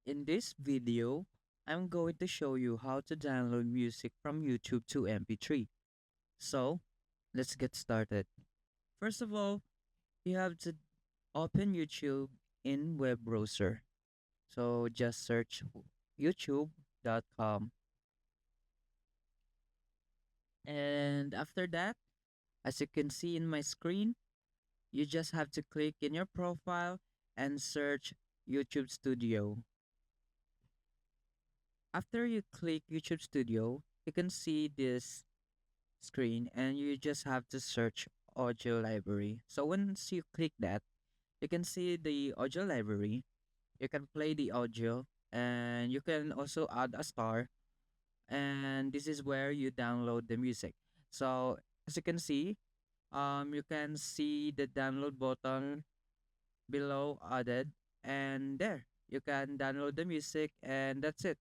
In this video, I'm going to show you how to download music from YouTube to MP3. So, let's get started. First of all, you have to open YouTube in web browser. So, just search youtube.com. And after that, as you can see in my screen, you just have to click in your profile and search YouTube Studio. After you click YouTube Studio, you can see this screen and you just have to search audio library. So once you click that, you can see the audio library. You can play the audio and you can also add a star, and this is where you download the music. So as you can see, you can see the download button below added, and there you can download the music, and that's it.